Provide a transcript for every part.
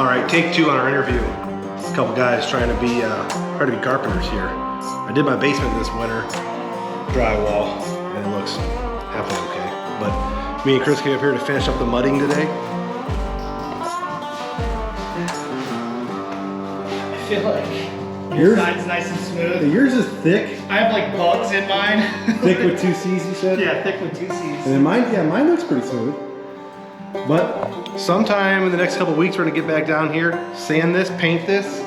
All right, take two on our interview. A couple guys trying to be carpenters here. I did my basement this winter, drywall, and it looks halfway okay. But me and Chris came up here to finish up the mudding today. I feel like your side's nice and smooth. Yours is thick. I have like bugs in mine. Thick with two C's, you said? Yeah, thick with two C's. And then mine looks pretty smooth. But sometime in the next couple weeks, we're gonna get back down here, sand this, paint this,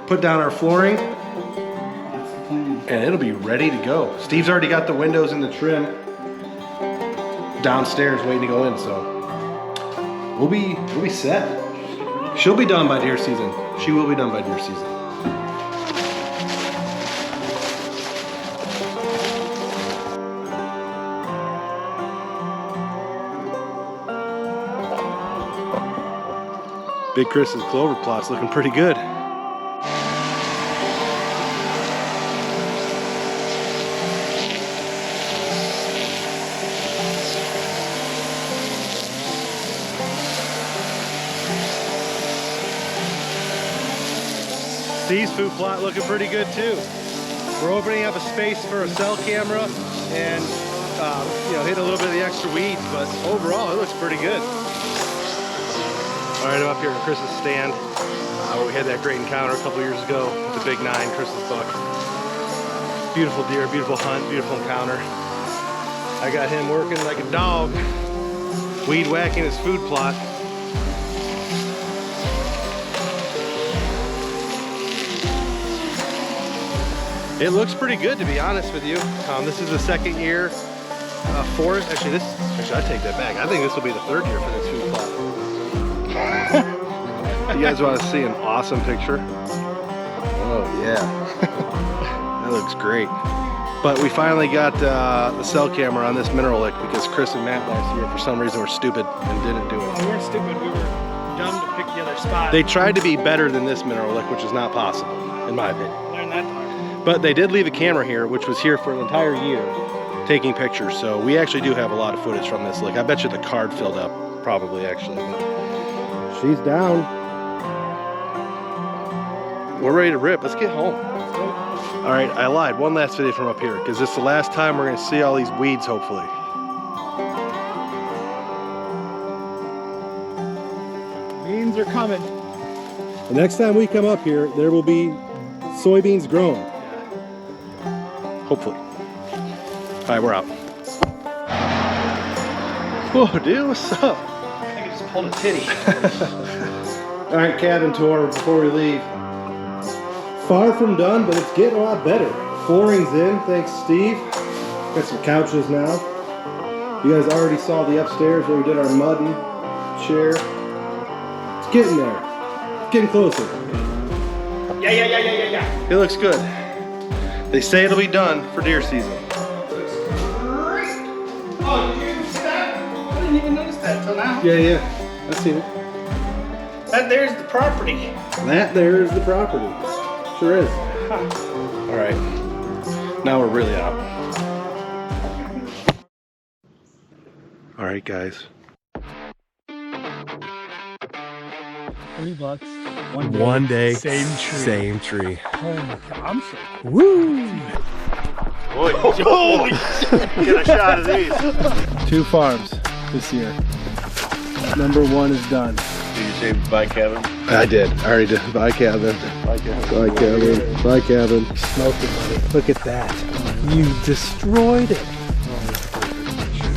put down our flooring, That's the plan. and it'll be ready to go. Steve's already got the windows in the trim downstairs waiting to go in, so we'll be set. She'll be done by deer season. She will be done by deer season. Big Chris's clover plot's looking pretty good. Steve's food plot looking pretty good too. We're opening up a space for a cell camera and hitting a little bit of the extra weeds, but overall it looks pretty good. All right, I'm up here at Chris's stand where we had that great encounter a couple years ago with the big 9, Chris's buck. Beautiful deer, beautiful hunt, beautiful encounter. I got him working like a dog, weed whacking his food plot. It looks pretty good, to be honest with you. This is the second year for it. Actually, I take that back. I think this will be the third year for this food plot. You guys want to see an awesome picture? Oh yeah, that looks great. But we finally got the cell camera on this mineral lick because Chris and Matt last year, for some reason, were stupid and didn't do it. We weren't stupid, we were dumb to pick the other spot. They tried to be better than this mineral lick, which is not possible, in my opinion. Learn that part. But they did leave a camera here, which was here for an entire year, taking pictures. So we actually do have a lot of footage from this lick. I bet you the card filled up, probably, actually. But she's down. We're ready to rip. Let's get home. All right, I lied. One last video from up here, because this is the last time we're going to see all these weeds, hopefully. Beans are coming. The next time we come up here, there will be soybeans growing. Hopefully. All right, we're out. Whoa, dude, what's up? I think I just pulled a titty. All right, cabin tour before we leave. Far from done, but it's getting a lot better. Flooring's in, thanks Steve. Got some couches now. You guys already saw the upstairs where we did our mudding chair. It's getting there. It's getting closer. Yeah. It looks good. They say it'll be done for deer season. Oh, did you see that? I didn't even notice that until now. Yeah. I've seen it. That there's the property. That there is the property. Sure is. All right. Now we're really out. All right, guys. $3. One day. Same tree. Same tree. Oh my God, I'm so Woo! Boy, holy shit. Get a shot of these. 2 farms this year. Number 1 is done. Did you say buy cabin? I did. I already did. Bye, cabin. Buy cabin. Bye, cabin. Bye, cabin. Smoked it, buddy. Look at that. You destroyed it.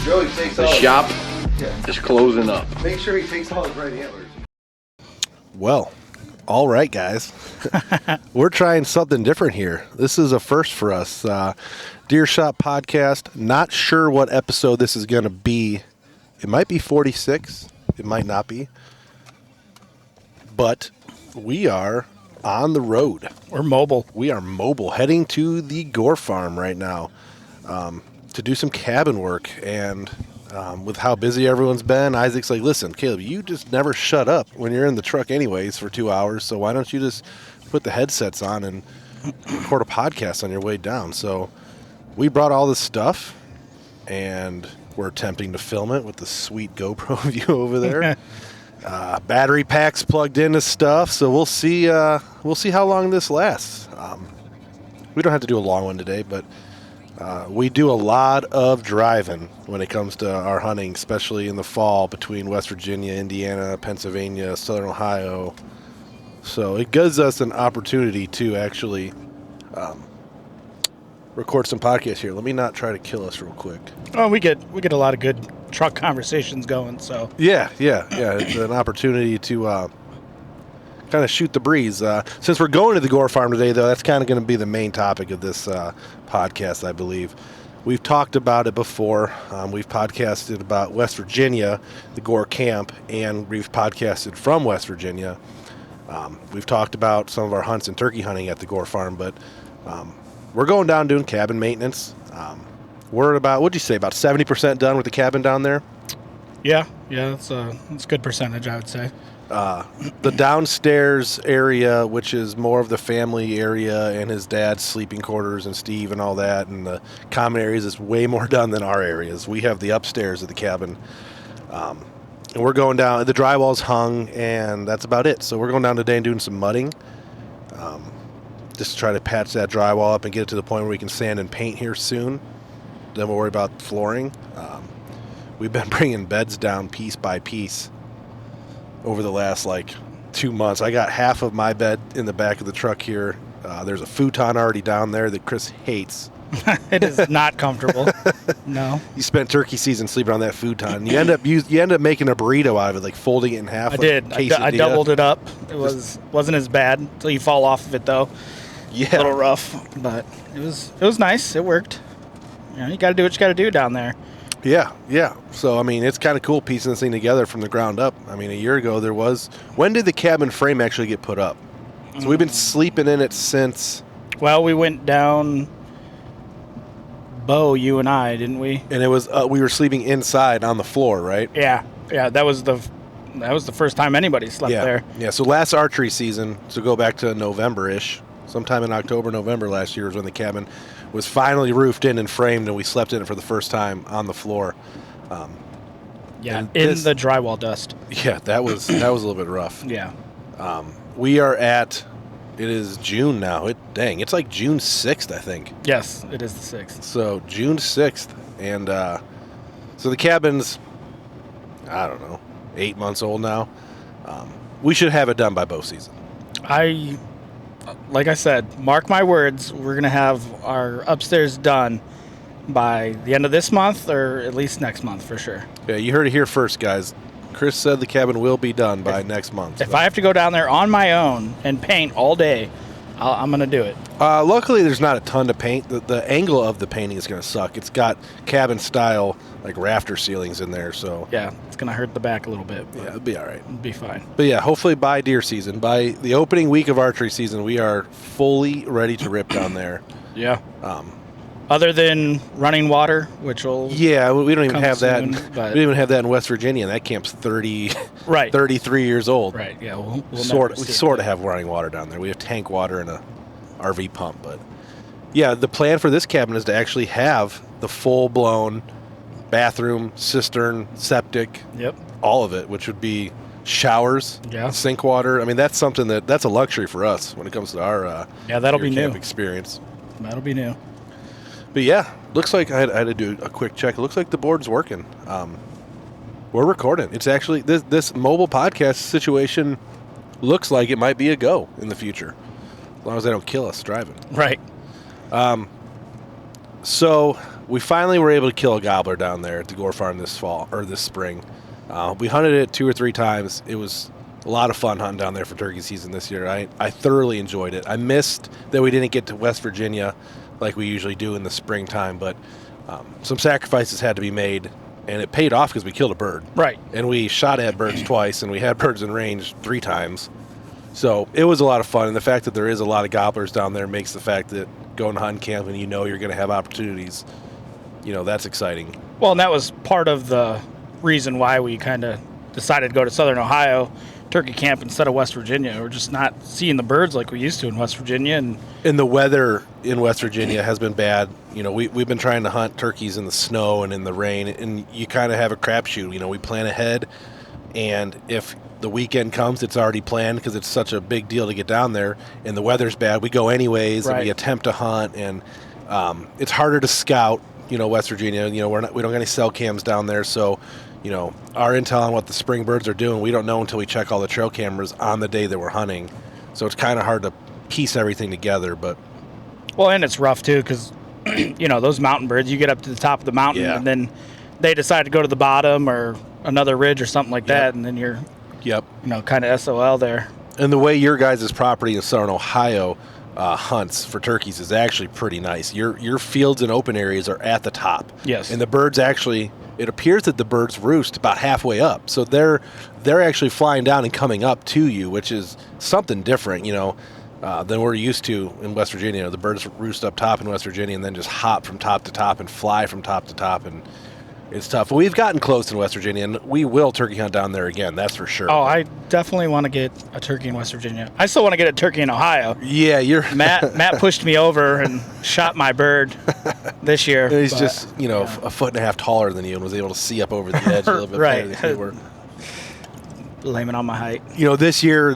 Joey takes the shop is closing up. Make sure he takes all his right antlers. Well, all right, guys. We're trying something different here. This is a first for us. Deer Shop Podcast. Not sure what episode this is going to be. It might be 46. It might not be. But we are on the road. We're mobile. We are mobile, heading to the Gore Farm right now to do some cabin work. And with how busy everyone's been, Isaac's like, listen, Caleb, you just never shut up when you're in the truck anyways for 2 hours. So why don't you just put the headsets on and record a podcast on your way down? So we brought all this stuff, and we're attempting to film it with the sweet GoPro view over there. Battery packs plugged into stuff, so we'll see how long this lasts. We don't have to do a long one today, but we do a lot of driving when it comes to our hunting, especially in the fall between West Virginia, Indiana, Pennsylvania, Southern Ohio. So it gives us an opportunity to actually record some podcasts here. Let me not try to kill us real quick. Oh, we get a lot of good truck conversations going. So Yeah. It's an opportunity to kind of shoot the breeze. Since we're going to the Gore Farm today, though, that's kind of going to be the main topic of this podcast, I believe. We've talked about it before. We've podcasted about West Virginia, the Gore Camp, and we've podcasted from West Virginia. We've talked about some of our hunts and turkey hunting at the Gore Farm, but we're going down doing cabin maintenance. We're about, what'd you say, about 70% done with the cabin down there? yeah, it's a good percentage, I would say. The downstairs area, which is more of the family area and his dad's sleeping quarters and Steve and all that, and the common areas, is way more done than our areas. We have the upstairs of the cabin. And we're going down, the drywall's hung, and that's about it. So we're going down today and doing some mudding. Just to try to patch that drywall up and get it to the point where we can sand and paint here soon. Then we'll worry about flooring. We've been bringing beds down piece by piece over the last 2 months. I got half of my bed in the back of the truck here. There's a futon already down there that Chris hates. It is not comfortable. No. You spent turkey season sleeping on that futon. You end up making a burrito out of it, folding it in half. I did. I doubled it up. It wasn't as bad until you fall off of it, though. Yeah. A little rough, but it was nice. It worked. You got to do what you got to do down there. Yeah. So, it's kind of cool piecing this thing together from the ground up. A year ago when did the cabin frame actually get put up? So we've been sleeping in it since... Well, we went down, Bo, you and I, didn't we? And it was, we were sleeping inside on the floor, right? Yeah, that was the first time anybody slept there. Yeah, so last archery season, so go back to November-ish, sometime in October, November last year was when the cabin was finally roofed in and framed, and we slept in it for the first time on the floor. In the drywall dust. Yeah, that was a little bit rough. Yeah. We are at, it is June now. It's like June 6th, I think. Yes, it is the 6th. So June 6th, and so the cabin's, I don't know, 8 months old now. We should have it done by bow season. Like I said, mark my words, we're going to have our upstairs done by the end of this month, or at least next month for sure. Yeah, you heard it here first, guys. Chris said the cabin will be done by next month. If I have to go down there on my own and paint all day, I'm going to do it. Luckily, there's not a ton to paint. The angle of the painting is going to suck. It's got cabin-style, rafter ceilings in there, so... Yeah, it's going to hurt the back a little bit. Yeah, it'll be all right. It'll be fine. But yeah, hopefully by deer season, by the opening week of archery season, we are fully ready to rip down there. Yeah. Other than running water, which will... Yeah, we don't even have soon, that. We don't even have that in West Virginia, and that camp's 33 years old. Right, yeah. We sort of have running water down there. We have tank water and a RV pump, but yeah, the plan for this cabin is to actually have the full-blown bathroom, cistern, septic, all of it, which would be showers, sink water. That's something that's a luxury for us when it comes to our that'll be camp new experience. That'll be new. But yeah, looks like I had to do a quick check. It looks like the board's working. We're recording. It's actually this mobile podcast situation looks like it might be a go in the future, as long as they don't kill us driving. Right. So we finally were able to kill a gobbler down there at the Gore Farm this spring. We hunted it 2 or 3 times. It was a lot of fun hunting down there for turkey season this year. I thoroughly enjoyed it. I missed that we didn't get to West Virginia like we usually do in the springtime, but some sacrifices had to be made, and it paid off because we killed a bird. Right. And we shot at birds twice, and we had birds in range 3 times. So it was a lot of fun, and the fact that there is a lot of gobblers down there makes the fact that going to hunting camp and you're going to have opportunities, that's exciting. Well, and that was part of the reason why we kind of decided to go to Southern Ohio turkey camp instead of West Virginia. We're just not seeing the birds like we used to in West Virginia. And the weather in West Virginia has been bad. We've been trying to hunt turkeys in the snow and in the rain, and you kind of have a crapshoot. We plan ahead, And if the weekend comes, it's already planned because it's such a big deal to get down there, and the weather's bad. We go anyways, and we attempt to hunt, and it's harder to scout. West Virginia. We don't get any cell cams down there, so our intel on what the spring birds are doing, we don't know until we check all the trail cameras on the day that we're hunting. So it's kind of hard to piece everything together. But and it's rough too because those mountain birds, you get up to the top of the mountain, and then they decide to go to the bottom or another ridge or something like that, and then you're kind of SOL there. And the way your guys' property in Southern Ohio hunts for turkeys is actually pretty nice. Your fields and open areas are at the top. Yes. And the birds actually, it appears that the birds roost about halfway up. So they're actually flying down and coming up to you, which is something different, than we're used to in West Virginia. The birds roost up top in West Virginia and then just hop from top to top and fly from top to top, and it's tough. But we've gotten close in West Virginia, and we will turkey hunt down there again, that's for sure. Oh, I definitely want to get a turkey in West Virginia. I still want to get a turkey in Ohio. Yeah, Matt pushed me over and shot my bird this year. He's just, a foot and a half taller than you and was able to see up over the edge a little bit better than you were. Blaming on my height. This year,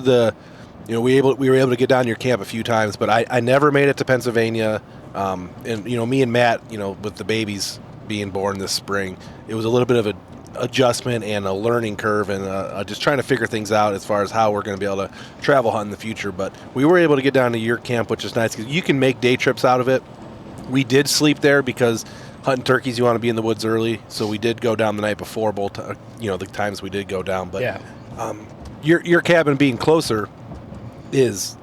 we were able to get down to your camp a few times, but I never made it to Pennsylvania. And me and Matt, with the babies being born this spring, it was a little bit of an adjustment and a learning curve, and just trying to figure things out as far as how we're going to be able to travel hunt in the future. But we were able to get down to your camp, which is nice because you can make day trips out of it. We did sleep there because hunting turkeys, you want to be in the woods early, so we did go down the night before both the times we did go down. But your cabin being closer is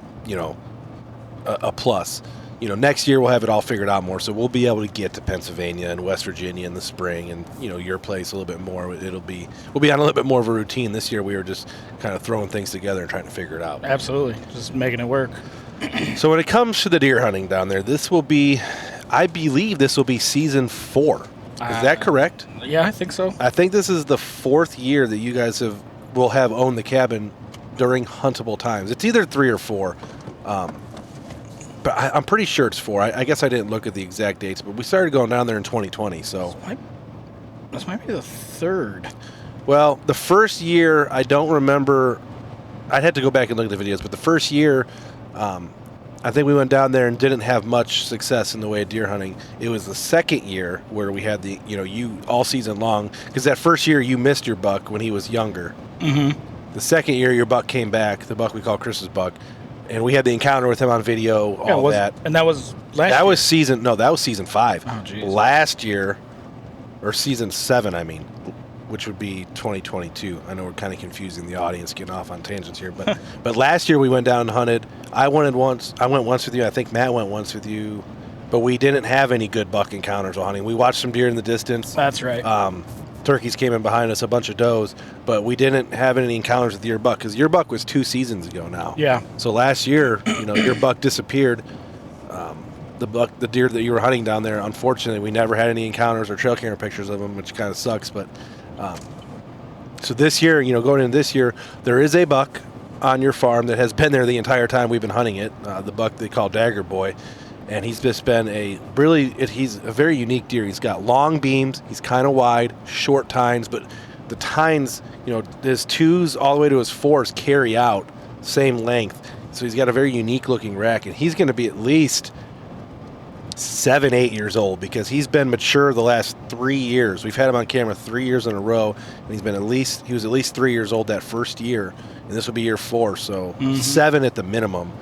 a plus. Next year we'll have it all figured out more, so we'll be able to get to Pennsylvania and West Virginia in the spring, and your place a little bit more. We'll be on a little bit more of a routine. This year we were just kind of throwing things together and trying to figure it out. Absolutely, just making it work. So when it comes to the deer hunting down there, I believe this will be season 4. Is that correct? Yeah, I think so. I think this is the 4th year that you guys will have owned the cabin during huntable times. It's either 3 or 4. But I'm pretty sure it's 4. I guess I didn't look at the exact dates, but we started going down there in 2020. So this might be the 3rd. Well, the first year, I don't remember. I'd have to go back and look at the videos, but the first year, I think we went down there and didn't have much success in the way of deer hunting. It was the second year where we had you all season long, because that first year you missed your buck when he was younger. Mm-hmm. The second year, your buck came back, the buck we call Chris's buck. And we had the encounter with him on video, that. And that was last year? That was season 5. Oh, geez. Last year, or season 7, which would be 2022. I know we're kind of confusing the audience, getting off on tangents here. But but last year we went down and hunted. I went once with you. I think Matt went once with you. But we didn't have any good buck encounters while hunting. We watched some deer in the distance. That's right. Turkeys came in behind us, a bunch of does, but we didn't have any encounters with your buck because your buck was 2 seasons ago now. Yeah. So last year, your buck disappeared. The deer that you were hunting down there, unfortunately, we never had any encounters or trail camera pictures of them, which kind of sucks. But so this year, going into this year, there is a buck on your farm that has been there the entire time we've been hunting it. The buck they call Dagger Boy. And he's just been he's a very unique deer. He's got long beams. He's kind of wide, short tines, but the tines, his 2s all the way to his 4s carry out same length. So he's got a very unique looking rack, and he's going to be at least 7-8 years old because he's been mature the last 3 years. We've had him on camera 3 years in a row, and he was at least 3 years old that first year, and this will be year 4, so 7 at the minimum.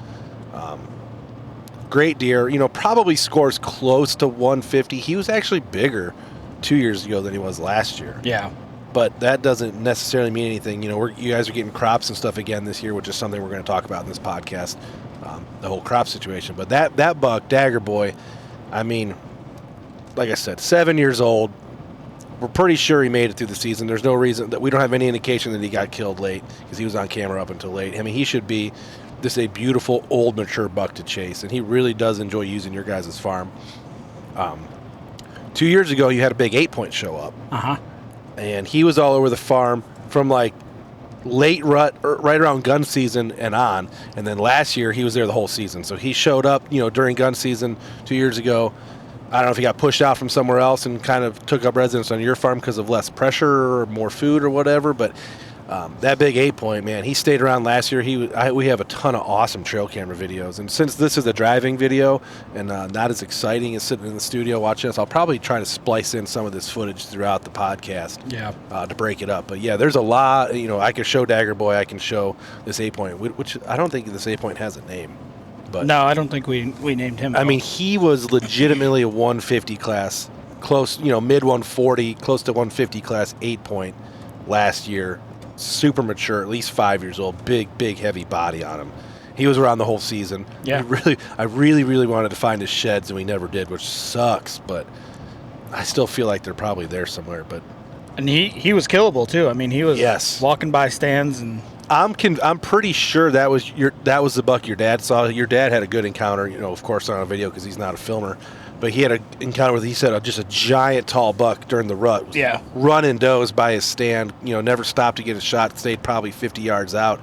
Great deer, probably scores close to 150. He was actually bigger 2 years ago than he was last year. Yeah. But that doesn't necessarily mean anything. You guys are getting crops and stuff again this year, which is something we're going to talk about in this podcast, the whole crop situation. But that buck, Dagger Boy, like I said, 7 years old. We're pretty sure he made it through the season. There's no reason that we don't have any indication that he got killed late because he was on camera up until late. He should be just a beautiful, old, mature buck to chase, and he really does enjoy using your guys' farm. 2 years ago, you had a big 8-point show up. Uh-huh. And he was all over the farm from, late rut, right around gun season and on. And then last year, he was there the whole season. So he showed up, during gun season 2 years ago. I don't know if he got pushed out from somewhere else and kind of took up residence on your farm because of less pressure or more food or whatever, but That big 8-point, man, he stayed around last year. We have a ton of awesome trail camera videos. And since this is a driving video and not as exciting as sitting in the studio watching us, I'll probably try to splice in some of this footage throughout the podcast to break it up. But, yeah, there's a lot. I can show Dagger Boy. I can show this 8-point, which I don't think this 8-point has a name. But no, I don't think we named him. I mean, he was legitimately a 150 class, close, mid 140, close to 150 class 8-point last year. Super mature, at least 5 years old, big, heavy body on him. He was around the whole season. Yeah. I really wanted to find his sheds, and we never did, which sucks, but I still feel like they're probably there somewhere. And he was killable, too. I mean, he was walking by stands and... I'm pretty sure that was the buck your dad saw. Your dad had a good encounter, of course, on a video because he's not a filmer. But he had an encounter with, he said, just a giant tall buck during the rut. Yeah. Running does by his stand, never stopped to get a shot, stayed probably 50 yards out.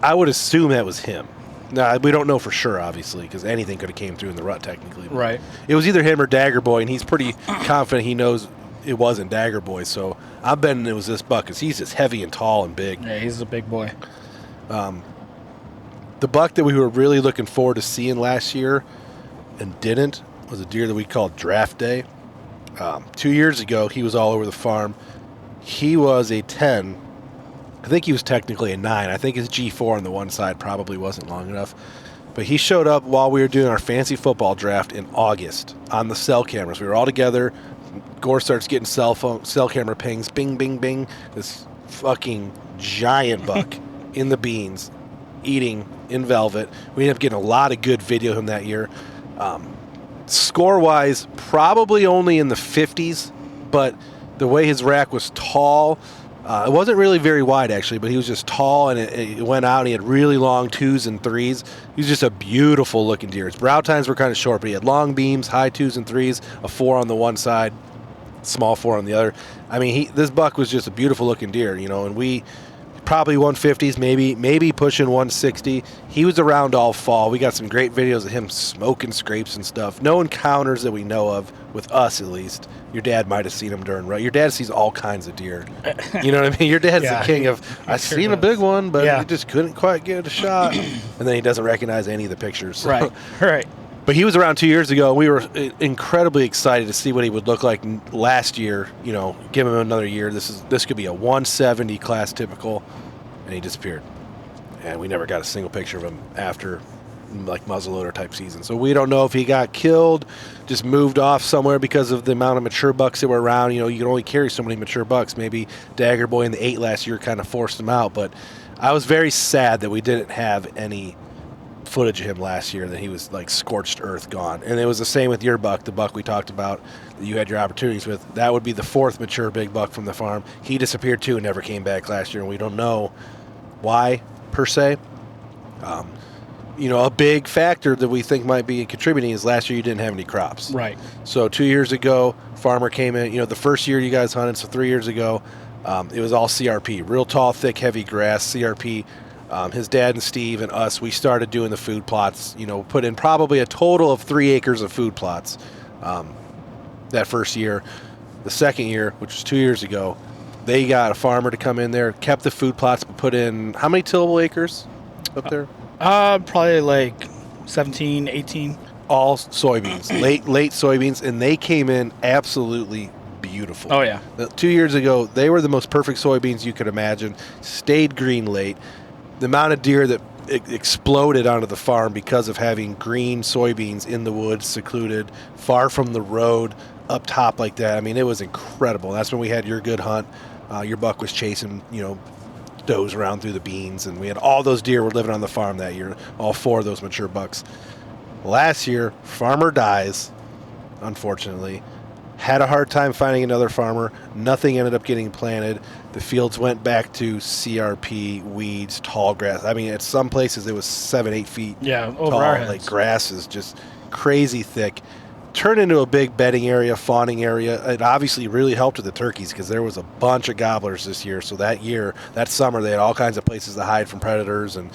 I would assume that was him. Now, we don't know for sure, obviously, because anything could have came through in the rut, technically. Right. It was either him or Dagger Boy, and he's pretty confident he knows it wasn't Dagger Boy. So I'm betting it was this buck because he's just heavy and tall and big. Yeah, he's a big boy. The buck that we were really looking forward to seeing last year and didn't was a deer that we called Draft Day. 2 years ago, he was all over the farm. He was a 10. I think he was technically a 9. I think his G4 on the one side probably wasn't long enough. But he showed up while we were doing our fancy football draft in August on the cell cameras. We were all together. Gore starts getting cell camera pings. Bing, bing, bing. This fucking giant buck in the beans, eating in velvet. We ended up getting a lot of good video of him that year. Score-wise, probably only in the 50s, but the way his rack was tall, it wasn't really very wide, actually, but he was just tall, and it went out, and he had really long 2s and 3s. He was just a beautiful-looking deer. His brow tines were kind of short, but he had long beams, high 2s and 3s, a 4 on the one side, small 4 on the other. I mean, this buck was just a beautiful-looking deer, and we probably 150s, maybe pushing 160. He was around all fall. We got some great videos of him smoking scrapes and stuff. No encounters that we know of, with us at least. Your dad might have seen him during rut. Your dad sees all kinds of deer. You know what I mean? Your dad's the king of, I seen a big one, but he just couldn't quite get a shot. And then he doesn't recognize any of the pictures. So. Right. But he was around 2 years ago. We were incredibly excited to see what he would look like last year. Give him another year. This could be a 170 class typical, and he disappeared. And we never got a single picture of him after, like, muzzleloader type season. So we don't know if he got killed, just moved off somewhere because of the amount of mature bucks that were around. You can only carry so many mature bucks. Maybe Dagger Boy in the 8 last year kind of forced him out. But I was very sad that we didn't have any footage of him last year, that he was like scorched earth gone. And it was the same with your buck, the buck we talked about that you had your opportunities with. That would be the 4th mature big buck from the farm. He disappeared too and never came back last year, and we don't know why per se. A big factor that we think might be contributing is last year you didn't have any crops. Right. So 2 years ago, farmer came in, the first year you guys hunted, so 3 years ago, it was all CRP, real tall, thick, heavy grass, CRP. His dad and Steve and us, we started doing the food plots, put in probably a total of 3 acres of food plots that first year. The second year, which was 2 years ago, they got a farmer to come in there, kept the food plots, but put in how many tillable acres up there? Probably like 17, 18. All soybeans, late soybeans, and they came in absolutely beautiful. Oh, yeah. 2 years ago, they were the most perfect soybeans you could imagine, stayed green late. The amount of deer that exploded onto the farm because of having green soybeans in the woods, secluded, far from the road, up top like that. I mean, it was incredible. That's when we had your good hunt. Your buck was chasing, does around through the beans, and we had all those deer were living on the farm that year, all 4 of those mature bucks. Last year, farmer dies, unfortunately. Had a hard time finding another farmer. Nothing ended up getting planted. The fields went back to CRP, weeds, tall grass. I mean, at some places it was 7-8 feet over tall. our heads. Like, grass is just crazy thick. Turned into a big bedding area, fawning area. It obviously really helped with the turkeys because there was a bunch of gobblers this year. So that summer, they had all kinds of places to hide from predators, and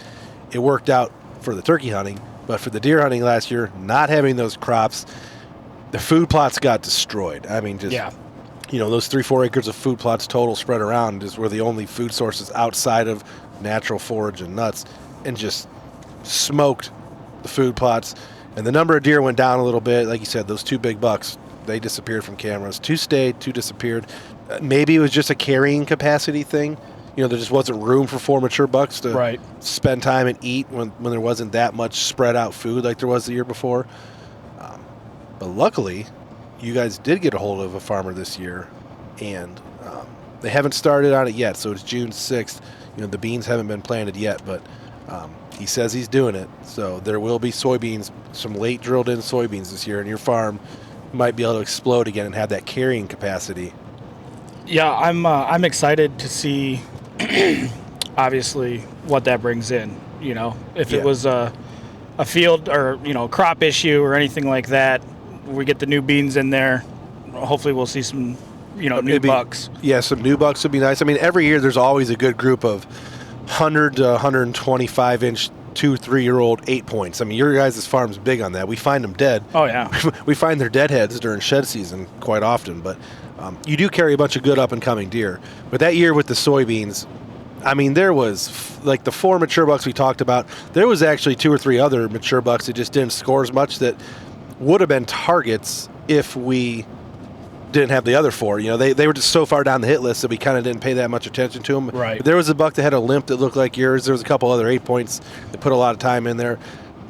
it worked out for the turkey hunting. But for the deer hunting last year, not having those crops, the food plots got destroyed. I mean, just those 3-4 acres of food plots total spread around is were the only food sources outside of natural forage and nuts, and just smoked the food plots. And the number of deer went down a little bit. Like you said, those 2 big bucks, they disappeared from cameras. 2 stayed, 2 disappeared. Maybe it was just a carrying capacity thing. There just wasn't room for 4 mature bucks to spend time and eat when there wasn't that much spread out food like there was the year before. But luckily, you guys did get a hold of a farmer this year, and they haven't started on it yet. So it's June 6th. The beans haven't been planted yet, but he says he's doing it. So there will be soybeans, some late drilled in soybeans this year, and your farm might be able to explode again and have that carrying capacity. Yeah, I'm excited to see, obviously, what that brings in. If it was a field or crop issue or anything like that, we get the new beans in there. Hopefully, we'll see some new bucks. Yeah, some new bucks would be nice. I mean, every year there's always a good group of 100 to 125 inch 2-3-year-old 8 points. I mean, your guys' farm's big on that. We find them dead. Oh yeah, we find their dead heads during shed season quite often, but. You do carry a bunch of good up-and-coming deer. But that year with the soybeans, I mean, there was, like the 4 mature bucks we talked about, there was actually 2 or 3 other mature bucks that just didn't score as much that would have been targets if we didn't have the other 4. They were just so far down the hit list that we kind of didn't pay that much attention to them. Right. But there was a buck that had a limp that looked like yours. There was a couple other 8 points that put a lot of time in there.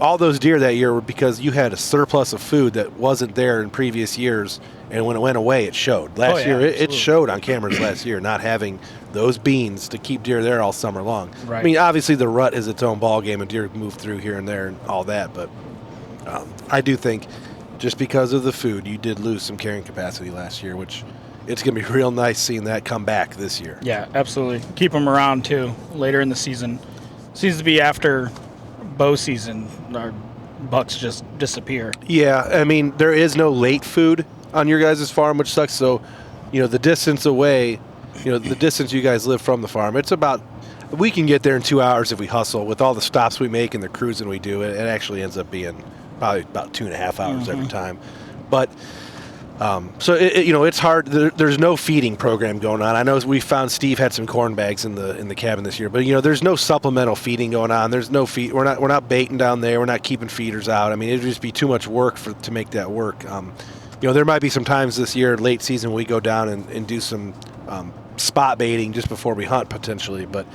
All those deer that year were because you had a surplus of food that wasn't there in previous years, and when it went away, it showed. Last year, it showed on cameras last year, not having those beans to keep deer there all summer long. Right. I mean, obviously the rut is its own ball game, and deer move through here and there and all that, but I do think just because of the food, you did lose some carrying capacity last year, which it's going to be real nice seeing that come back this year. Yeah, absolutely. Keep them around, too, later in the season. Seems to be after bow season, our bucks just disappear. Yeah, I mean, there is no late food on your guys' farm, which sucks. So, the distance away, the distance you guys live from the farm, it's about, we can get there in 2 hours if we hustle. With all the stops we make and the cruising we do, it actually ends up being probably about 2.5 hours every time. But so it's hard. There's no feeding program going on. I know we found Steve had some corn bags in the cabin this year, but there's no supplemental feeding going on. There's no feed. We're not baiting down there. We're not keeping feeders out. I mean, it'd just be too much work to make that work. There might be some times this year, late season, we go down and do some spot baiting just before we hunt potentially. But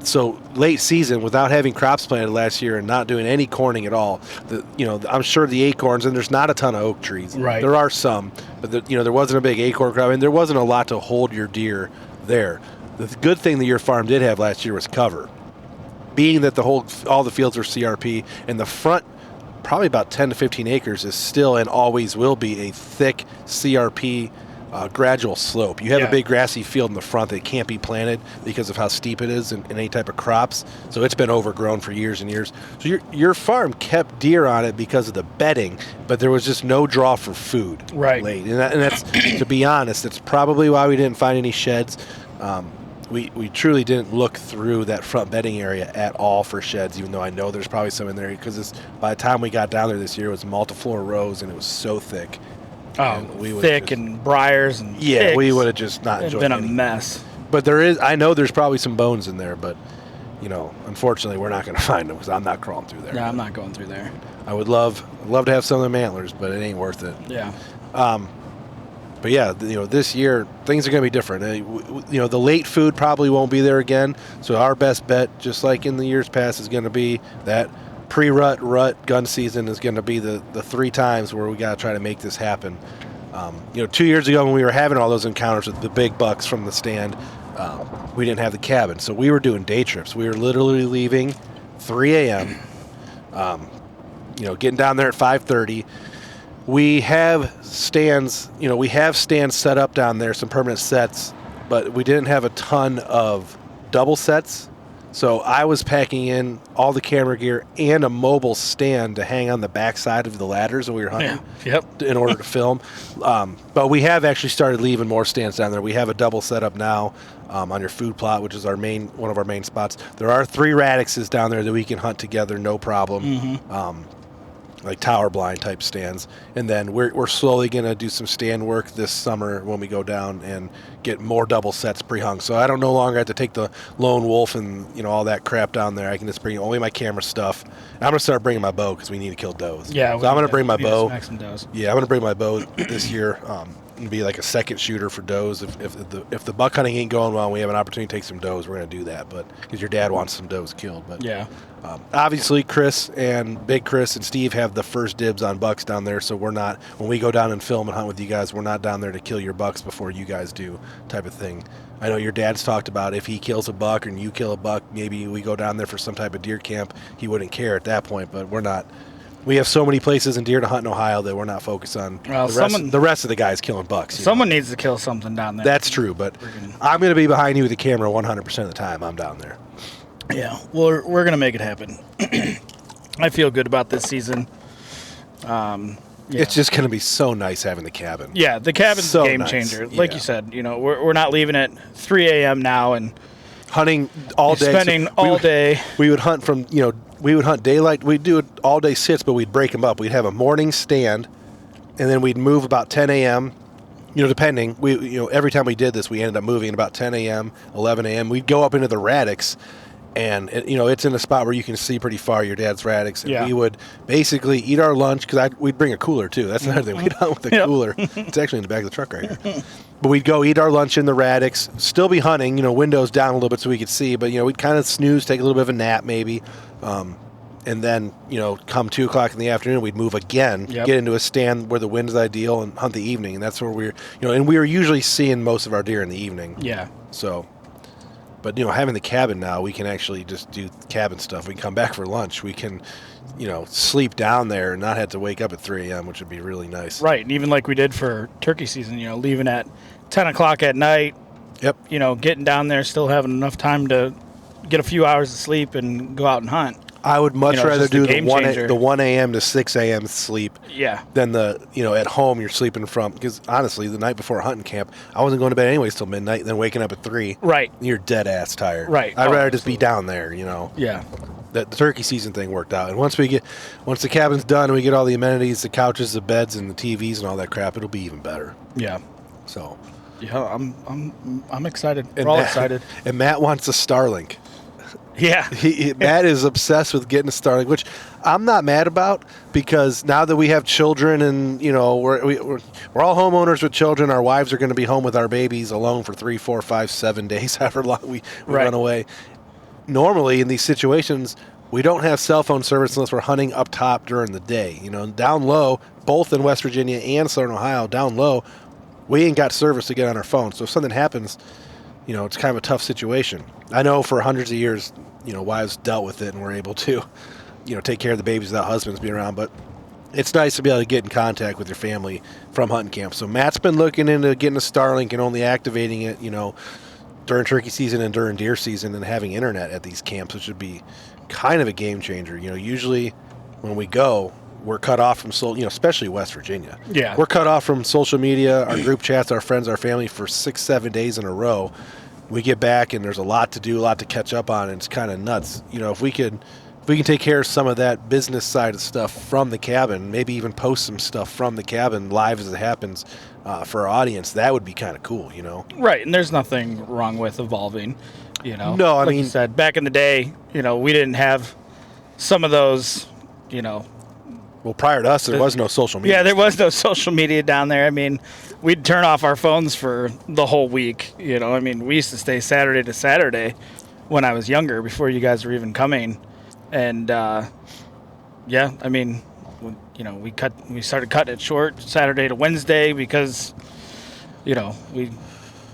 so late season, without having crops planted last year and not doing any corning at all, I'm sure the acorns, and there's not a ton of oak trees. Right. There are some, but there wasn't a big acorn crop, and there wasn't a lot to hold your deer there. The good thing that your farm did have last year was cover. Being that all the fields are CRP, and the front, probably about 10 to 15 acres, is still and always will be a thick CRP gradual slope. You have a big grassy field in the front that can't be planted because of how steep it is in any type of crops. So it's been overgrown for years and years. So your farm kept deer on it because of the bedding, but there was just no draw for food late. And that's, to be honest, that's probably why we didn't find any sheds. We truly didn't look through that front bedding area at all for sheds, even though I know there's probably some in there, because by the time we got down there this year, it was multi-floor rows and it was so thick. Thick and briars and yeah, we would have just not enjoyed it. It's been a mess. But I know there's probably some bones in there, but unfortunately we're not going to find them because I'm not crawling through there. Yeah, I'm not going through there. I would love to have some of them antlers, but it ain't worth it. Yeah. But yeah, this year things are going to be different. The late food probably won't be there again. So our best bet, just like in the years past, is going to be that pre-rut gun season is going to be the 3 times where we got to try to make this happen. 2 years ago when we were having all those encounters with the big bucks from the stand, we didn't have the cabin, so we were doing day trips. We were literally leaving 3 a.m. Getting down there at 5:30. We have stands. We have stands set up down there, some permanent sets, but we didn't have a ton of double sets. So I was packing in all the camera gear and a mobile stand to hang on the backside of the ladders when we were hunting. Yeah. Yep. In order to film. But we have actually started leaving more stands down there. We have a double setup now on your food plot, which is one of our main spots. There are 3 radixes down there that we can hunt together, no problem. like tower blind type stands. And then we're slowly going to do some stand work this summer when we go down and get more double sets pre-hung. So I don't no longer have to take the lone wolf and, you know, all that crap down there. I can just bring only my camera stuff. And I'm going to start bringing my bow because we need to kill does. Yeah. So I'm going to bring my bow. Yeah, I'm going to bring my bow this year. And be like a second shooter for does. If the buck hunting ain't going well and we have an opportunity to take some does, we're going to do that. But because your dad wants some does killed. But yeah. Obviously, Chris and Big Chris and Steve have the first dibs on bucks down there, so we're not, when we go down and film and hunt with you guys, we're not down there to kill your bucks before you guys do, type of thing. I know your dad's talked about if he kills a buck and you kill a buck, maybe we go down there for some type of deer camp. He wouldn't care at that point, but we're not. We have so many places in deer to hunt in Ohio that we're not focused on the rest of the guys killing bucks. Someone needs to kill something down there. That's true, but I'm going to be behind you with the camera 100% of the time I'm down there. Yeah, well, we're going to make it happen. I feel good about this season. Yeah. It's just going to be so nice having the cabin. Yeah, the cabin's so a game nice. changer. Like you said, you know, we're not leaving at 3 a.m. now and hunting all day. Spending all day. We would hunt from, you know, we would hunt daylight. We'd do it all day sits, but we'd break them up. We'd have a morning stand, and then we'd move about 10 a.m., you know, depending. Every time we did this, we ended up moving at about 10 a.m., 11 a.m. We'd go up into the Raddicks, and, it's in a spot where you can see pretty far your dad's Raddicks. And we would basically eat our lunch, because we'd bring a cooler, too. That's another thing. We'd hunt with a cooler. It's actually in the back of the truck right here. But we'd go eat our lunch in the Raddicks, still be hunting, windows down a little bit so we could see. But, we'd kind of snooze, take a little bit of a nap maybe. And then, come 2 o'clock in the afternoon, we'd move again, get into a stand where the wind's ideal and hunt the evening. And that's where and we were usually seeing most of our deer in the evening. Yeah. So, but, having the cabin now, we can actually just do cabin stuff. We can come back for lunch. We can, sleep down there and not have to wake up at 3 a.m., which would be really nice. Right. And even like we did for turkey season, leaving at 10 o'clock at night. Yep. Getting down there, still having enough time to get a few hours of sleep and go out and hunt. I would much rather do the 1 a.m. to 6 a.m. sleep than the, at home you're sleeping from. Because honestly, the night before hunting camp, I wasn't going to bed anyways till midnight and then waking up at 3. Right. You're dead ass tired. Right. I'd rather just be down there, Yeah. The turkey season thing worked out. And once the cabin's done and we get all the amenities, the couches, the beds, and the TVs and all that crap, it'll be even better. Yeah. So. Yeah, I'm excited. We're all excited. And Matt wants a Starlink. Yeah. Matt is obsessed with getting a Starlink, which I'm not mad about, because now that we have children and, we're all homeowners with children, our wives are going to be home with our babies alone for 3, 4, 5, 7 days, however long we run away. Normally in these situations, we don't have cell phone service unless we're hunting up top during the day. Down low, both in West Virginia and Southern Ohio, down low, we ain't got service to get on our phone. So if something happens, it's kind of a tough situation. I know for hundreds of years, wives dealt with it and were able to, take care of the babies without husbands being around. But it's nice to be able to get in contact with your family from hunting camp. So Matt's been looking into getting a Starlink and only activating it, during turkey season and during deer season, and having internet at these camps, which would be kind of a game changer. Usually when we go, we're cut off from especially West Virginia. Yeah. We're cut off from social media, our group chats, our friends, our family for 6-7 days in a row. We get back and there's a lot to do, a lot to catch up on, and it's kind of nuts. If we can take care of some of that business side of stuff from the cabin, maybe even post some stuff from the cabin live as it happens for our audience, that would be kind of cool, Right, and there's nothing wrong with evolving, No, I mean, you said, back in the day, we didn't have some of those, Well, prior to us, there was no social media. Yeah, there was no social media down there. I mean, we'd turn off our phones for the whole week. We used to stay Saturday to Saturday when I was younger, before you guys were even coming. And, we started cutting it short Saturday to Wednesday because, we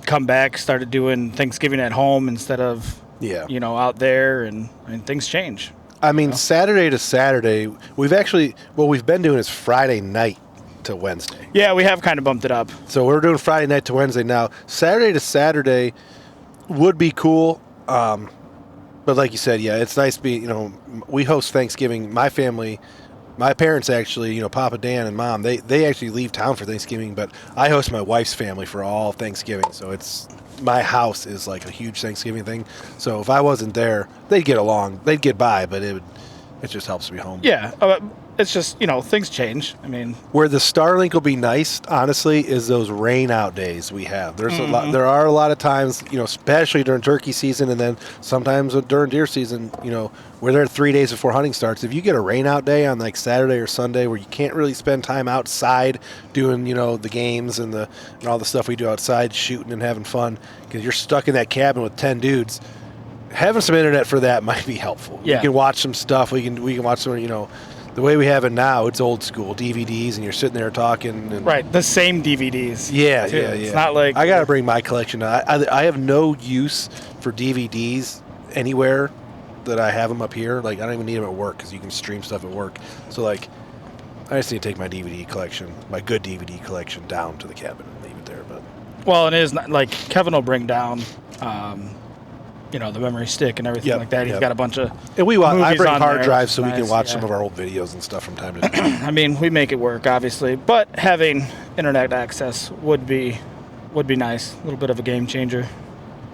come back, started doing Thanksgiving at home instead of, out there, and things change. I mean, Saturday to Saturday, we've been doing is Friday night to Wednesday. Yeah, we have kind of bumped it up. So we're doing Friday night to Wednesday now. Saturday to Saturday would be cool. But like you said, it's nice to be, we host Thanksgiving. My family, my parents actually, Papa Dan and Mom, they actually leave town for Thanksgiving, but I host my wife's family for all Thanksgiving. So my house is like a huge Thanksgiving thing. So if I wasn't there, they'd get along, they'd get by, but it just helps me home. Yeah, it's just, things change. I mean, where the Starlink will be nice, honestly, is those rain out days we have. There's a lot. There are a lot of times, especially during turkey season, and then sometimes during deer season, where they're 3 days before hunting starts. If you get a rain out day on like Saturday or Sunday, where you can't really spend time outside doing, the games and all the stuff we do outside, shooting and having fun, because you're stuck in that cabin with 10 dudes. Having some internet for that might be helpful. Yeah. You can watch some stuff. We can watch some, the way we have it now, it's old school DVDs, and you're sitting there talking. And right, the same DVDs. Yeah, too. yeah. It's not like I got to bring my collection. I have no use for DVDs anywhere that I have them up here. Like, I don't even need them at work because you can stream stuff at work. So, like, I just need to take my DVD collection, my good DVD collection, down to the cabin and leave it there. But well, and it is not, like Kevin will bring down. The memory stick and everything like that. He's got a bunch of and I bring hard there. drives so Nice, we can watch some of our old videos and stuff from time to time. I mean, we make it work, obviously, but having internet access would be nice. A little bit of a game changer,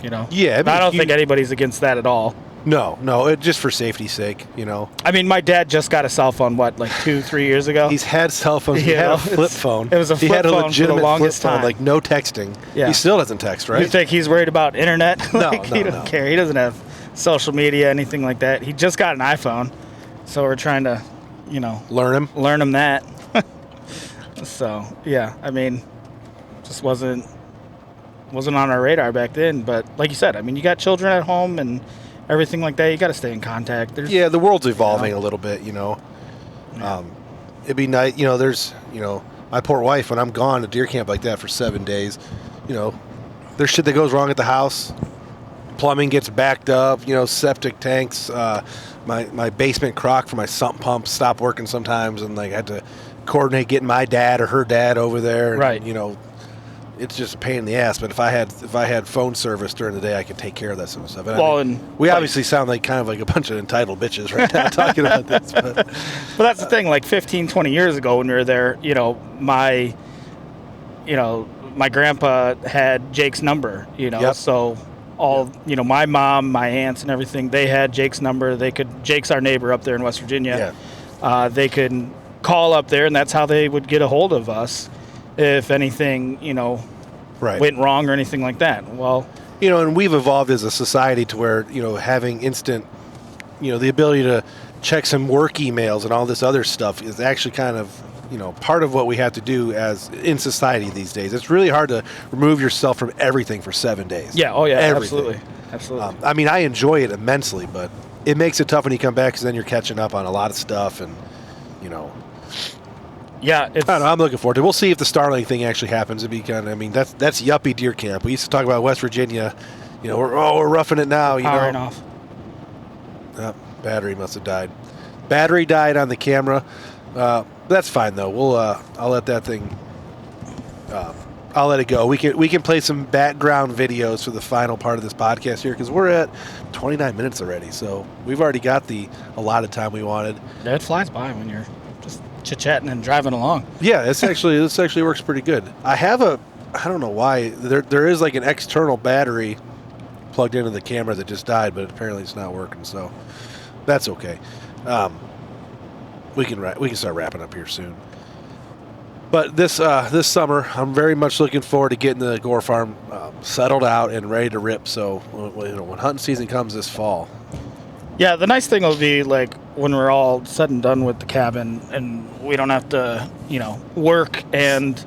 Yeah, I don't think anybody's against that at all. No, just for safety's sake, I mean, my dad just got a cell phone, 2-3 years ago? He's had cell phones. He had a flip phone. It was a flip phone. He had a legitimate for the longest flip phone, time. like no texting. Yeah. He still doesn't text, right? You think he's worried about internet? No, He don't care. He doesn't have social media, anything like that. He just got an iPhone, so we're trying to, learn him that. So, yeah, I mean, just wasn't on our radar back then. But like you said, I mean, you got children at home and everything like that. You got to stay in contact. The world's evolving a little bit, It'd be nice, there's, my poor wife, when I'm gone to deer camp like that for 7 days, there's shit that goes wrong at the house. Plumbing gets backed up, septic tanks. My basement crock for my sump pump stopped working sometimes, and I had to coordinate getting my dad or her dad over there. Right. And, it's just a pain in the ass. But if I had phone service during the day, I could take care of that sort of stuff. And we obviously sound like kind of like a bunch of entitled bitches right now talking about this. But that's the thing. Like 15, 20 years ago when we were there, my grandpa had Jake's number. Yep. So all my mom, my aunts, and everything, they had Jake's number. Jake's our neighbor up there in West Virginia. Yeah. They could call up there, and that's how they would get a hold of us if anything, went wrong or anything like that. Well, and we've evolved as a society to where, having instant, the ability to check some work emails and all this other stuff is actually kind of, part of what we have to do as in society these days. It's really hard to remove yourself from everything for 7 days. Yeah. Oh, yeah. Everything. Absolutely. I mean, I enjoy it immensely, but it makes it tough when you come back because then you're catching up on a lot of stuff and, Yeah, I don't know, I'm looking forward to it. We'll see if the Starlink thing actually happens. It'd be kind of, I mean, that's yuppie deer camp. We used to talk about West Virginia. We're roughing it now. Powering off. Battery must have died. Battery died on the camera. That's fine though. We'll I'll let that thing. I'll let it go. We can play some background videos for the final part of this podcast here because we're at 29 minutes already. So we've already got the allotted time we wanted. Yeah, it flies by when you're just chit-chatting and driving along. Yeah, this actually works pretty good. I don't know why there is like an external battery plugged into the camera that just died, but apparently it's not working. So that's okay. We can start wrapping up here soon. But this summer, I'm very much looking forward to getting the Gore Farm settled out and ready to rip. So when hunting season comes this fall. Yeah, the nice thing will be like when we're all said and done with the cabin, and we don't have to work and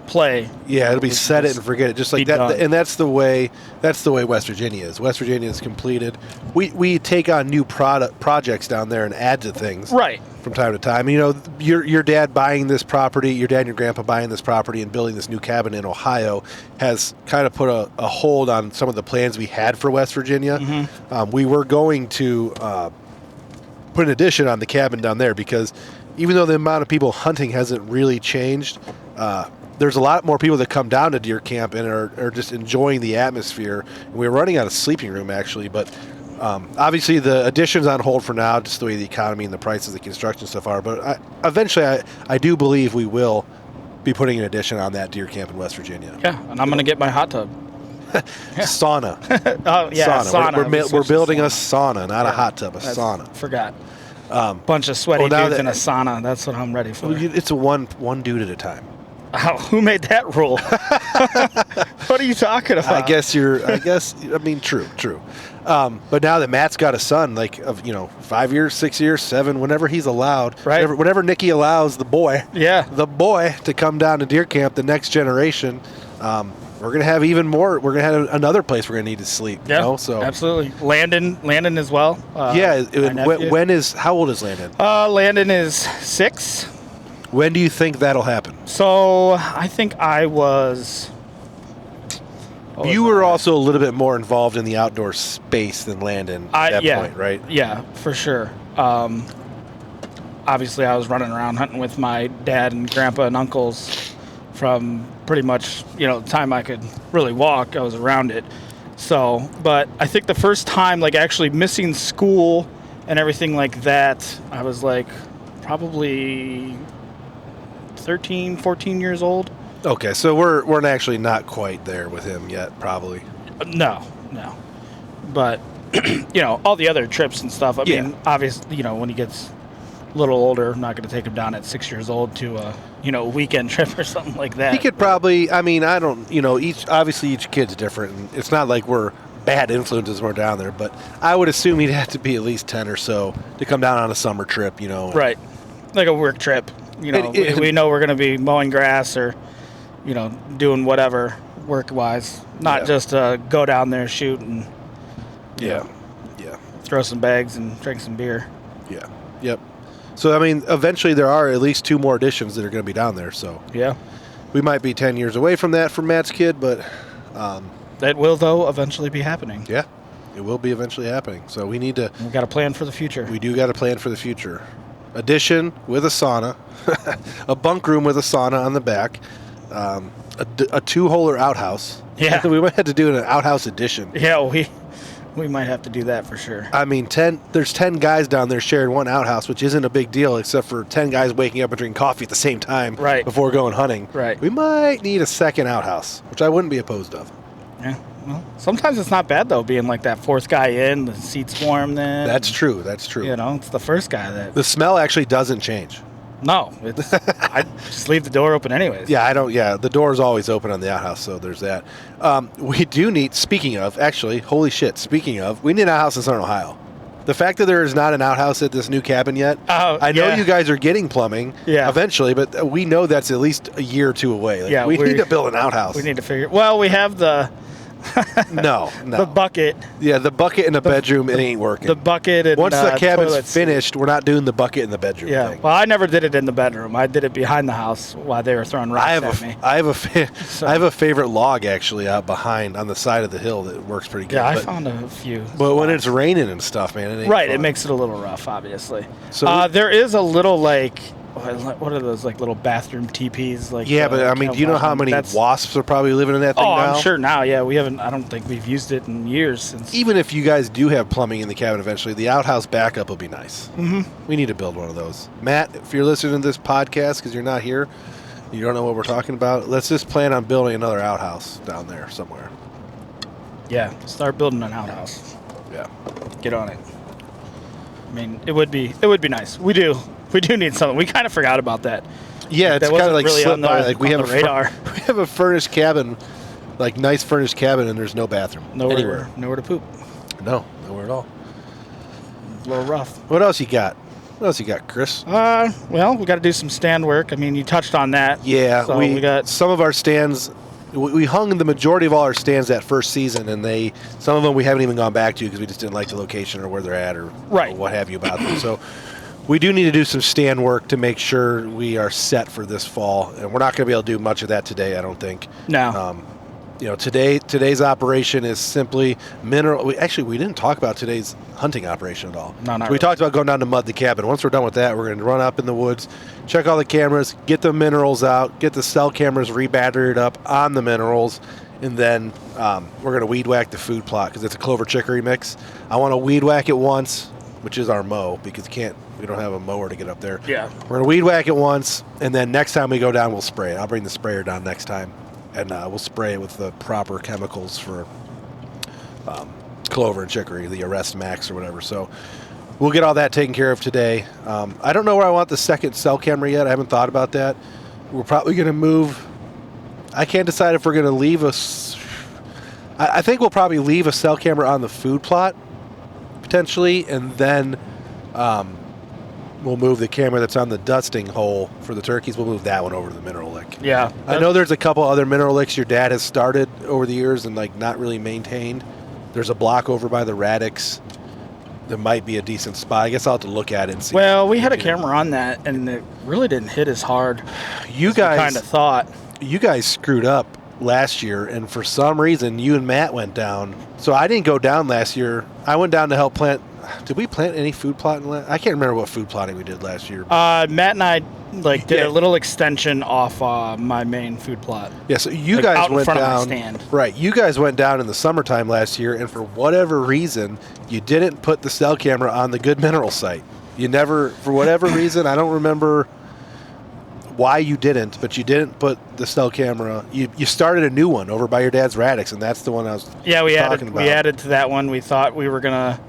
play. Yeah, it'll be set it and forget it, just like that. Done. And that's the way West Virginia is. West Virginia is completed. We take on new projects down there and add to things. Right. From time to time. Your dad buying this property, your dad and your grandpa buying this property and building this new cabin in Ohio has kind of put a hold on some of the plans we had for West Virginia. Mm-hmm. We were going to put an addition on the cabin down there because even though the amount of people hunting hasn't really changed, there's a lot more people that come down to deer camp and are just enjoying the atmosphere. And we're running out of sleeping room actually, but obviously the addition's on hold for now, just the way the economy and the prices of the construction stuff are. But eventually I do believe we will be putting an addition on that deer camp in West Virginia. Yeah, and I'm going to get my hot tub. Sauna. Oh, yeah, sauna. We're building a sauna, not a hot tub, a sauna. Forgot. Bunch of sweaty now dudes in a sauna. That's what I'm ready for. It's a one dude at a time. Who made that rule? What are you talking about? I mean, true. But now that Matt's got a son, like of 5 years, 6 years, 7, whenever he's allowed, right? Whenever Nikki allows the boy to come down to deer camp, the next generation, we're gonna have even more. We're gonna have another place we're gonna need to sleep. Yeah, so absolutely. Landon as well. How old is Landon? Landon is 6. When do you think that'll happen? So I think I was. You were also a little bit more involved in the outdoor space than Landon at that point, right? Yeah, for sure. Obviously, I was running around hunting with my dad and grandpa and uncles from pretty much, the time I could really walk, I was around it. So, but I think the first time, like actually missing school and everything like that, I was like probably 13, 14 years old. Okay, so we're actually not quite there with him yet, probably. No. But, all the other trips and stuff, I mean, obviously, when he gets a little older, I'm not going to take him down at 6 years old to a weekend trip or something like that. He could probably, I don't, each kid's different. And it's not like we're bad influences when we're down there, but I would assume he'd have to be at least 10 or so to come down on a summer trip, Right. Like a work trip. We know we're going to be mowing grass or, doing whatever work-wise. Not just go down there, shoot, and throw some bags and drink some beer. Yeah. Yep. So, eventually there are at least 2 more editions that are going to be down there. So yeah, we might be 10 years away from that for Matt's kid, but that will, though, eventually be happening. Yeah, it will be eventually happening. So we got to plan for the future. We do got to plan for the future. Addition with a sauna, a bunk room with a sauna on the back, a 2-holer outhouse. Yeah, we might have to do an outhouse edition. Yeah, we might have to do that for sure. There's 10 guys down there sharing one outhouse, which isn't a big deal, except for 10 guys waking up and drinking coffee at the same time before going hunting. Right. We might need a second outhouse, which I wouldn't be opposed of. Yeah. Well, sometimes it's not bad, though, being like that 4th guy in, the seat's warm then. That's true. It's the first guy that... The smell actually doesn't change. No. I just leave the door open anyways. Yeah, the door is always open on the outhouse, so there's that. We do need, speaking of, we need an outhouse in Southern Ohio. The fact that there is not an outhouse at this new cabin yet, I know you guys are getting plumbing eventually, but we know that's at least a year or 2 away. We need to build an outhouse. We need to figure... Well, we have the... No. The bucket. Yeah, the bucket in the bedroom, it ain't working. The bucket and once the cabin's toilets. finished, we're not doing the bucket in the bedroom thing. Well, I never did it in the bedroom. I did it behind the house while they were throwing rocks at me. I have a favorite log actually out behind on the side of the hill that works pretty good. Yeah, I found a few. But when it's raining and stuff, man, it ain't fun. It makes it a little rough, obviously. So there is a little what are those little bathroom teepees? But do you know how many wasps are probably living in that thing now? I'm sure now. Yeah, we haven't. I don't think we've used it in years since. Even if you guys do have plumbing in the cabin eventually, the outhouse backup will be nice. Mm-hmm. We need to build one of those. Matt, if you're listening to this podcast because you're not here, you don't know what we're talking about. Let's just plan on building another outhouse down there somewhere. Yeah, start building an outhouse. Yeah, get on it. It would be nice. We do need something. We kind of forgot about that. Yeah, it's kind of like really slipped by. Like we have a radar. We have a furnished cabin, like nice furnished cabin, and there's no bathroom anywhere. Nowhere to poop. No, nowhere at all. A little rough. What else you got? Chris? Well, we got to do some stand work. You touched on that. Yeah, so we got some of our stands. We hung the majority of all our stands that first season, and some of them we haven't even gone back to because we just didn't like the location or where they're at or what have you about them. So we do need to do some stand work to make sure we are set for this fall, and we're not going to be able to do much of that today, I don't think. No. Today's operation is simply mineral. We didn't talk about today's hunting operation at all. No, not we talked about going down to mud the cabin. Once we're done with that, we're going to run up in the woods, check all the cameras, get the minerals out, get the cell cameras rebattered up on the minerals, and then we're going to weed whack the food plot because it's a clover chicory mix. I want to weed whack it once, which is our mow because we don't have a mower to get up there. Yeah. We're going to weed whack it once, and then next time we go down, we'll spray it. I'll bring the sprayer down next time. And we'll spray it with the proper chemicals for clover and chicory, the Arrest Max or whatever. So we'll get all that taken care of today. I don't know where I want the second cell camera yet. I haven't thought about that. We're probably going to move. I can't decide if we're going to leave I think we'll probably leave a cell camera on the food plot, potentially, and then we'll move the camera that's on the dusting hole for the turkeys. We'll move that one over to the mineral lick. Yeah. I know there's a couple other mineral licks your dad has started over the years and like not really maintained. There's a block over by the radix that might be a decent spot. I guess I'll have to look at it and see. Well, we had a camera on that, and it really didn't hit as hard you as guys kind of thought. You guys screwed up last year, and for some reason, you and Matt went down. So I didn't go down last year. I went down to help plant. Did we plant any food plotting? I can't remember what food plotting we did last year. Matt and I did a little extension off my main food plot. Yeah, so you guys out in went front down. Of my stand. Right, you guys went down in the summertime last year, and for whatever reason, you didn't put the cell camera on the Good Mineral site. You never, for whatever reason, I don't remember why you didn't, but you didn't put the cell camera. You started a new one over by your dad's radix, and that's the one I was talking about. We added to that one. We thought we were gonna.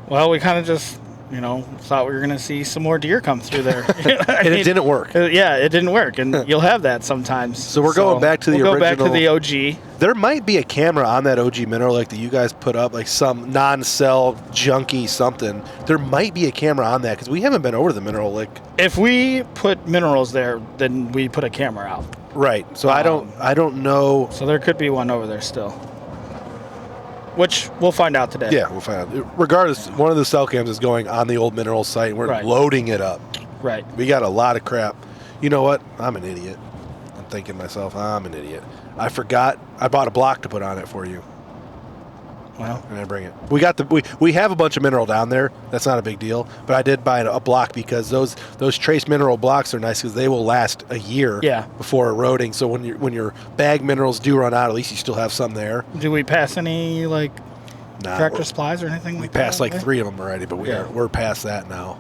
Well, we kind of just thought we were gonna see some more deer come through there, and it didn't work. Yeah, it didn't work, and you'll have that sometimes. So we're going back to the original. Go back to the OG. There might be a camera on that OG mineral lake that you guys put up, like some non-cell junky something. There might be a camera on that because we haven't been over to the mineral lake. If we put minerals there, then we put a camera out. Right. So I don't know. So there could be one over there still, which we'll find out today. Yeah, we'll find out. Regardless, one of the cell cams is going on the old mineral site, and we're loading it up. Right. We got a lot of crap. You know what? I'm an idiot. I'm thinking to myself, I'm an idiot. I forgot. I bought a block to put on it for you. Well, and I bring it. We got we have a bunch of mineral down there. That's not a big deal. But I did buy a block because those trace mineral blocks are nice because they will last a year before eroding. So when your bag minerals do run out, at least you still have some there. Do we pass any Tractor Supplies or anything like that? We passed 3 of them already, but we're past that now.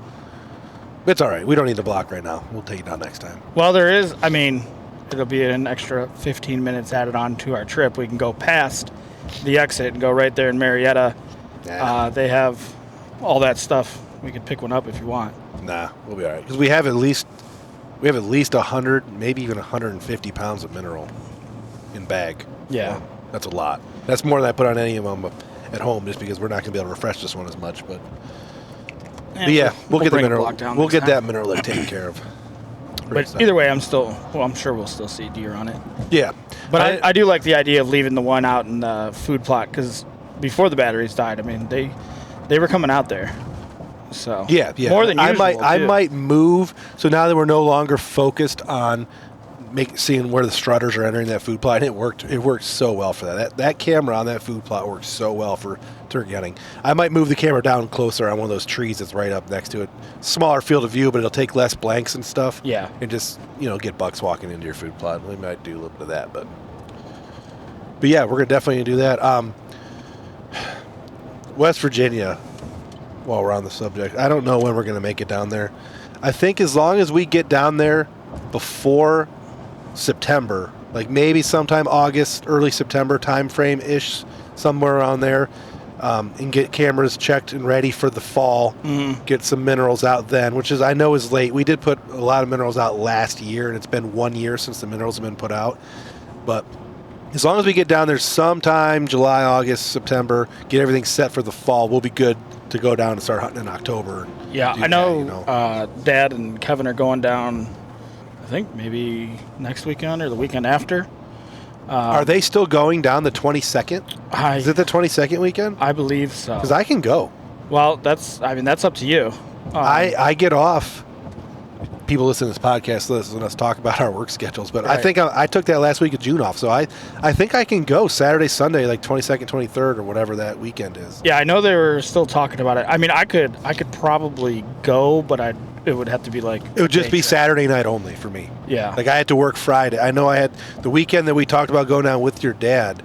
It's all right. We don't need the block right now. We'll take it down next time. Well, there is. I mean, it'll be an extra 15 minutes added on to our trip. We can go past the exit and go right there in Marietta. Nah. They have all that stuff. We could pick one up if you want. Nah, we'll be all right because we have at least 100, maybe even 150 pounds of mineral in bag. Yeah, well, that's a lot. That's more than I put on any of them at home, just because we're not going to be able to refresh this one as much. But yeah, we'll get the mineral. We'll get that mineral taken care of. But either way, I'm sure we'll still see deer on it. Yeah. But I do like the idea of leaving the one out in the food plot because before the batteries died, I mean, they were coming out there. So yeah. More than usual. I might move. So now that we're no longer focused on seeing where the strutters are entering that food plot, and it worked so well for that. That camera on that food plot works so well for turkey hunting. I might move the camera down closer on one of those trees that's right up next to it. Smaller field of view, but it'll take less blanks and stuff. Yeah. And just, get bucks walking into your food plot. We might do a little bit of that, but yeah, we're gonna definitely do that. West Virginia, while we're on the subject, I don't know when we're gonna make it down there. I think as long as we get down there before September, like maybe sometime August, early September time frame ish, somewhere around there, and get cameras checked and ready for the fall. Get some minerals out then, which I know is late. We did put a lot of minerals out last year, and it's been 1 year since the minerals have been put out. But as long as we get down there sometime July, August, September, get everything set for the fall, we'll be good to go down and start hunting in October. Yeah, I know, Dad and Kevin are going down, I think maybe next weekend or the weekend after. Are they still going down the 22nd? Is it the 22nd weekend? I believe so. Because I can go. Well, that's up to you. I get off. People listen to this podcast, listen to us talk about our work schedules, but right. I think I took that last week of June off, so I think I can go Saturday, Sunday, like 22nd, 23rd, or whatever that weekend is. Yeah, I know they were still talking about it. I mean, I could probably go, but it would have to be like... It would just be Saturday night only for me. Yeah. Like I had to work Friday. I know I had the weekend that we talked about going down with your dad.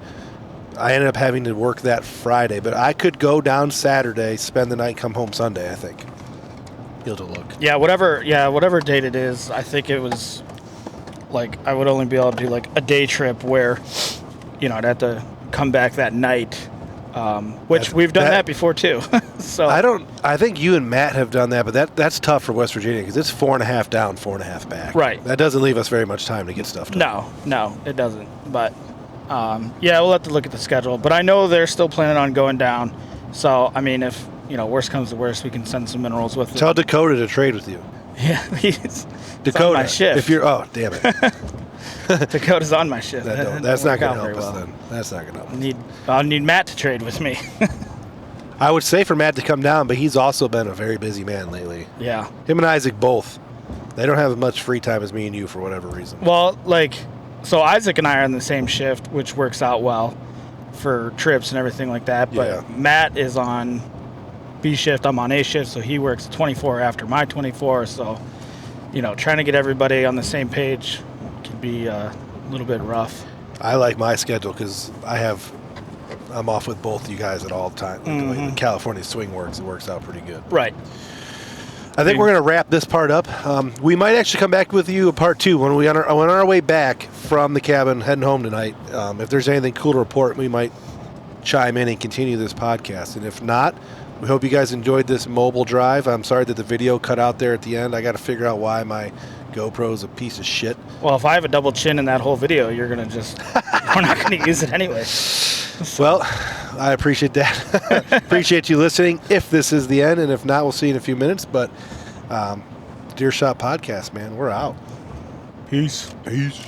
I ended up having to work that Friday, but I could go down Saturday, spend the night, come home Sunday, I think. You'll have to look. Yeah, whatever date it is, I think it was like I would only be able to do like a day trip where, I'd have to come back that night which we've done that before too. So I think you and Matt have done that, but that's tough for West Virginia because it's 4.5 down, 4.5 back. Right. That doesn't leave us very much time to get stuff done. No, it doesn't. But yeah, we'll have to look at the schedule. But I know they're still planning on going down. So I mean, if worst comes to worst, we can send some minerals with it. Tell Dakota to trade with you. Yeah, Dakota. On my shift. If you're, oh damn it. Dakota's on my shift. That's not going to help us then. That's not going to help us. I'll need Matt to trade with me. I would say for Matt to come down, but he's also been a very busy man lately. Yeah. Him and Isaac both. They don't have as much free time as me and you for whatever reason. Well, so Isaac and I are on the same shift, which works out well for trips and everything like that. But Matt is on B shift. I'm on A shift, so he works 24 after my 24. So, trying to get everybody on the same page can be a little bit rough. I like my schedule because I'm off with both of you guys at all the time. The California swing works. It works out pretty good. Right. I think we're going to wrap this part up. We might actually come back with you a part 2 when on our way back from the cabin heading home tonight. If there's anything cool to report, we might chime in and continue this podcast. And if not, we hope you guys enjoyed this mobile drive. I'm sorry that the video cut out there at the end. I got to figure out why my GoPro's a piece of shit. Well, if I have a double chin in that whole video, you're going to we're not going to use it anyway. So. Well, I appreciate that. Appreciate you listening. If this is the end, and if not, we'll see you in a few minutes. But Deer Shot Podcast, man, we're out. Peace. Peace.